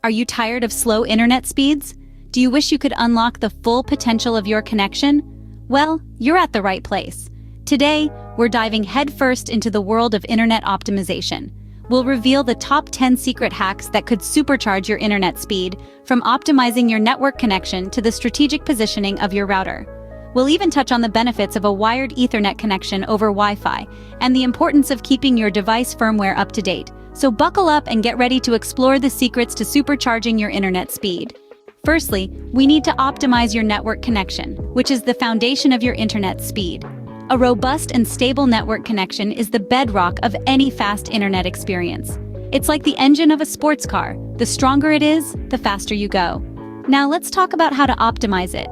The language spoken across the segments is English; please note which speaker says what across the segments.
Speaker 1: Are you tired of slow internet speeds? Do you wish you could unlock the full potential of your connection? Well, you're at the right place. Today, we're diving headfirst into the world of internet optimization. We'll reveal the top 10 secret hacks that could supercharge your internet speed, from optimizing your network connection to the strategic positioning of your router. We'll even touch on the benefits of a wired Ethernet connection over Wi-Fi and the importance of keeping your device firmware up to date. So buckle up and get ready to explore the secrets to supercharging your internet speed. Firstly, we need to optimize your network connection, which is the foundation of your internet speed. A robust and stable network connection is the bedrock of any fast internet experience. It's like the engine of a sports car. The stronger it is, the faster you go. Now let's talk about how to optimize it.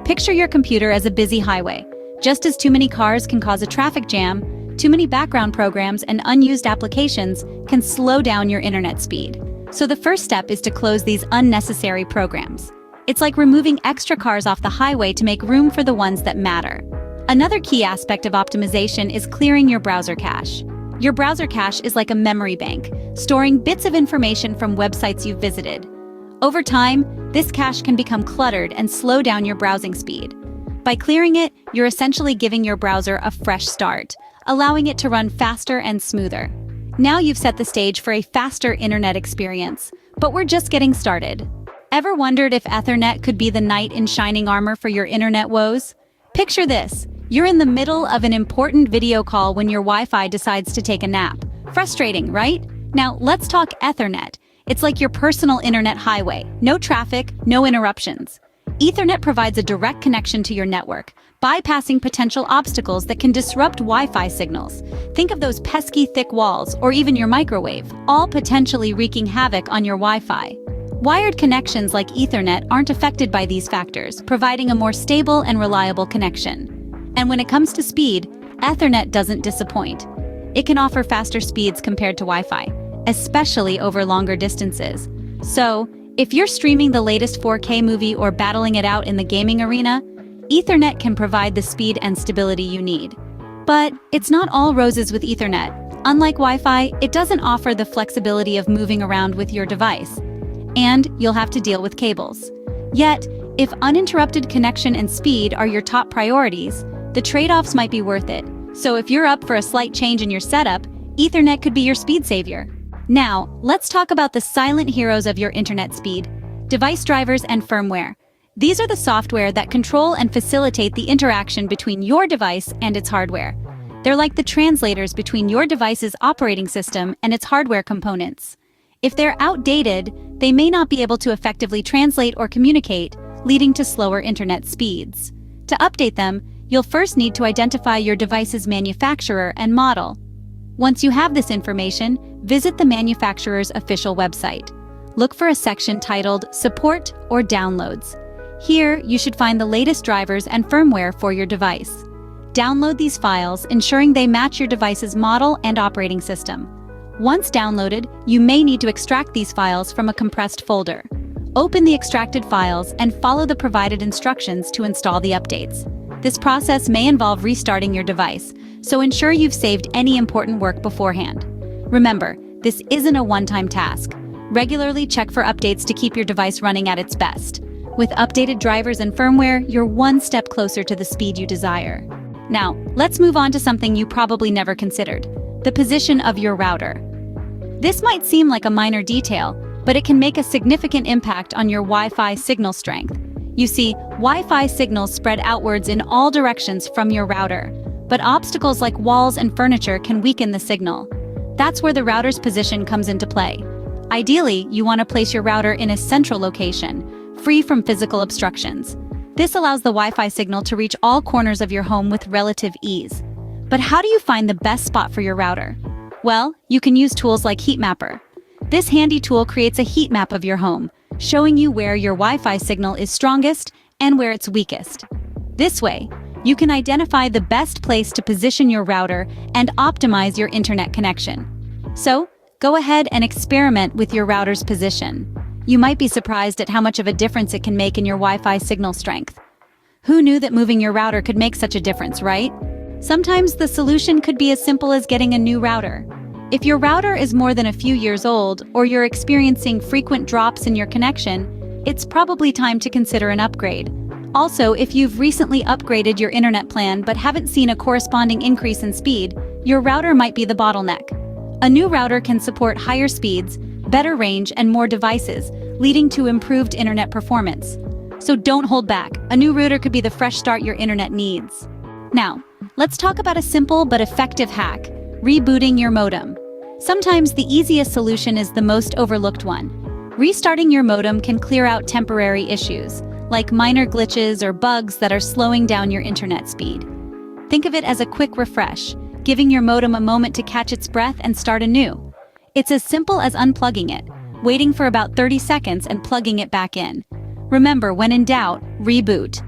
Speaker 1: Picture your computer as a busy highway. Just as too many cars can cause a traffic jam, too many background programs and unused applications can slow down your internet speed. So the first step is to close these unnecessary programs. It's like removing extra cars off the highway to make room for the ones that matter. Another key aspect of optimization is clearing your browser cache. Your browser cache is like a memory bank, storing bits of information from websites you've visited. Over time, this cache can become cluttered and slow down your browsing speed. By clearing it, you're essentially giving your browser a fresh start, allowing it to run faster and smoother. Now you've set the stage for a faster internet experience, but we're just getting started. Ever wondered if Ethernet could be the knight in shining armor for your internet woes? Picture this. You're in the middle of an important video call when your Wi-Fi decides to take a nap. Frustrating, right? Now let's talk Ethernet. It's like your personal internet highway. No traffic, no interruptions. Ethernet provides a direct connection to your network, bypassing potential obstacles that can disrupt Wi-Fi signals. Think of those pesky thick walls, or even your microwave, all potentially wreaking havoc on your Wi-Fi. Wired connections like Ethernet aren't affected by these factors, providing a more stable and reliable connection. And when it comes to speed, Ethernet doesn't disappoint. It can offer faster speeds compared to Wi-Fi, especially over longer distances. So, if you're streaming the latest 4K movie or battling it out in the gaming arena, Ethernet can provide the speed and stability you need. But it's not all roses with Ethernet. Unlike Wi-Fi, it doesn't offer the flexibility of moving around with your device. And you'll have to deal with cables. Yet, if uninterrupted connection and speed are your top priorities, the trade-offs might be worth it. So if you're up for a slight change in your setup, Ethernet could be your speed savior. Now, let's talk about the silent heroes of your internet speed: device drivers and firmware. These are the software that control and facilitate the interaction between your device and its hardware. They're like the translators between your device's operating system and its hardware components. If they're outdated, they may not be able to effectively translate or communicate, leading to slower internet speeds. To update them, you'll first need to identify your device's manufacturer and model. Once you have this information, visit the manufacturer's official website. Look for a section titled Support or Downloads. Here, you should find the latest drivers and firmware for your device. Download these files, ensuring they match your device's model and operating system. Once downloaded, you may need to extract these files from a compressed folder. Open the extracted files and follow the provided instructions to install the updates. This process may involve restarting your device, so ensure you've saved any important work beforehand. Remember, this isn't a one-time task. Regularly check for updates to keep your device running at its best. With updated drivers and firmware, you're one step closer to the speed you desire. Now, let's move on to something you probably never considered: the position of your router. This might seem like a minor detail, but it can make a significant impact on your Wi-Fi signal strength. You see, Wi-Fi signals spread outwards in all directions from your router, but obstacles like walls and furniture can weaken the signal. That's where the router's position comes into play. Ideally, you want to place your router in a central location, free from physical obstructions. This allows the Wi-Fi signal to reach all corners of your home with relative ease. But how do you find the best spot for your router? Well, you can use tools like Heatmapper. This handy tool creates a heat map of your home, showing you where your Wi-Fi signal is strongest and where it's weakest. This way, you can identify the best place to position your router and optimize your internet connection. So, go ahead and experiment with your router's position. You might be surprised at how much of a difference it can make in your Wi-Fi signal strength. Who knew that moving your router could make such a difference, right? Sometimes the solution could be as simple as getting a new router. If your router is more than a few years old or you're experiencing frequent drops in your connection, it's probably time to consider an upgrade. Also, if you've recently upgraded your internet plan but haven't seen a corresponding increase in speed, your router might be the bottleneck. A new router can support higher speeds, better range, and more devices, leading to improved internet performance. So don't hold back. A new router could be the fresh start your internet needs. Now, let's talk about a simple but effective hack: rebooting your modem. Sometimes the easiest solution is the most overlooked one. Restarting your modem can clear out temporary issues, like minor glitches or bugs that are slowing down your internet speed. Think of it as a quick refresh, giving your modem a moment to catch its breath and start anew. It's as simple as unplugging it, waiting for about 30 seconds and plugging it back in. Remember, when in doubt, reboot.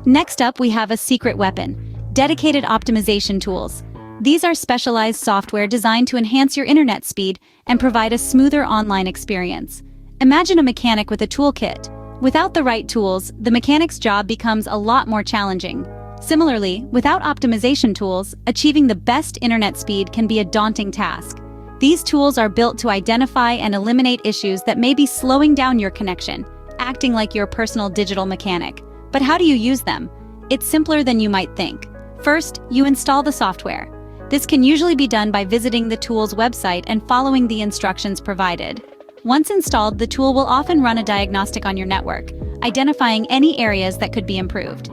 Speaker 1: Next up, we have a secret weapon: dedicated optimization tools. These are specialized software designed to enhance your internet speed and provide a smoother online experience. Imagine a mechanic with a toolkit. Without the right tools, the mechanic's job becomes a lot more challenging. Similarly, without optimization tools, achieving the best internet speed can be a daunting task. These tools are built to identify and eliminate issues that may be slowing down your connection, acting like your personal digital mechanic. But how do you use them? It's simpler than you might think. First, you install the software. This can usually be done by visiting the tool's website and following the instructions provided. Once installed, the tool will often run a diagnostic on your network, identifying any areas that could be improved.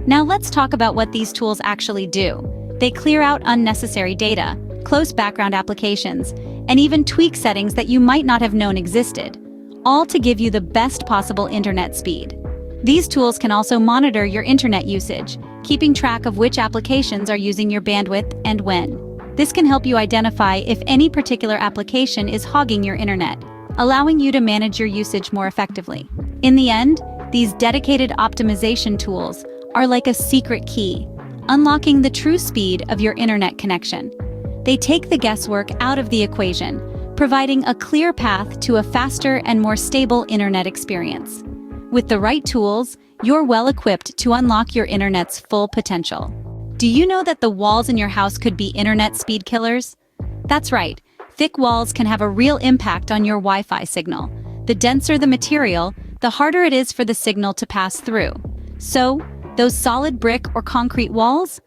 Speaker 1: Now let's talk about what these tools actually do. They clear out unnecessary data, close background applications, and even tweak settings that you might not have known existed, all to give you the best possible internet speed. These tools can also monitor your internet usage, keeping track of which applications are using your bandwidth and when. This can help you identify if any particular application is hogging your internet, allowing you to manage your usage more effectively. In the end, these dedicated optimization tools are like a secret key, unlocking the true speed of your internet connection. They take the guesswork out of the equation, providing a clear path to a faster and more stable internet experience. With the right tools, you're well equipped to unlock your internet's full potential. Do you know that the walls in your house could be internet speed killers? That's right, thick walls can have a real impact on your Wi-Fi signal. The denser the material, the harder it is for the signal to pass through. So, those solid brick or concrete walls?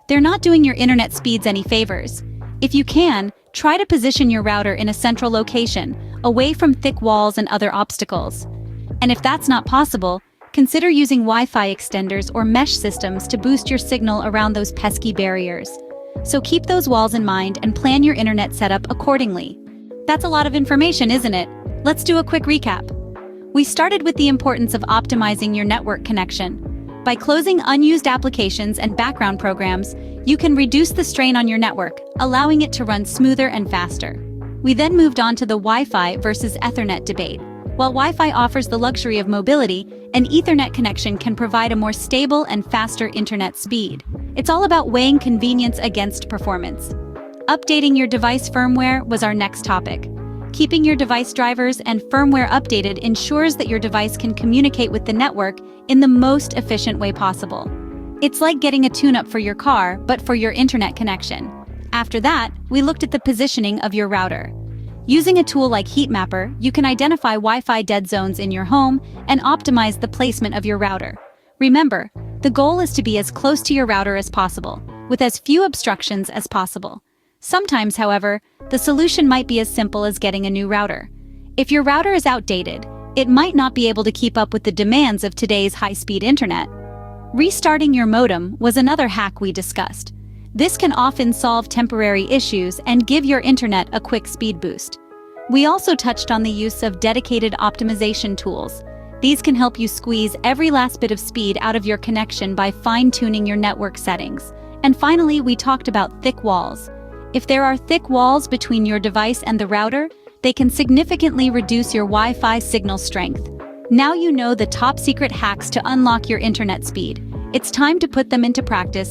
Speaker 1: They're not doing your internet speeds any favors. If you can, try to position your router in a central location, away from thick walls and other obstacles. And if that's not possible, consider using Wi-Fi extenders or mesh systems to boost your signal around those pesky barriers. So keep those walls in mind and plan your internet setup accordingly. That's a lot of information, isn't it? Let's do a quick recap. We started with the importance of optimizing your network connection. By closing unused applications and background programs, you can reduce the strain on your network, allowing it to run smoother and faster. We then moved on to the Wi-Fi versus Ethernet debate. While Wi-Fi offers the luxury of mobility, an Ethernet connection can provide a more stable and faster internet speed. It's all about weighing convenience against performance. Updating your device firmware was our next topic. Keeping your device drivers and firmware updated ensures that your device can communicate with the network in the most efficient way possible. It's like getting a tune-up for your car, but for your internet connection. After that, we looked at the positioning of your router. Using a tool like Heatmapper, you can identify Wi-Fi dead zones in your home and optimize the placement of your router. Remember, the goal is to be as close to your router as possible, with as few obstructions as possible. Sometimes, however, the solution might be as simple as getting a new router. If your router is outdated, it might not be able to keep up with the demands of today's high-speed internet. Restarting your modem was another hack we discussed. This can often solve temporary issues and give your internet a quick speed boost. We also touched on the use of dedicated optimization tools. These can help you squeeze every last bit of speed out of your connection by fine-tuning your network settings. And finally, we talked about thick walls. If there are thick walls between your device and the router, they can significantly reduce your Wi-Fi signal strength. Now you know the top secret hacks to unlock your internet speed. It's time to put them into practice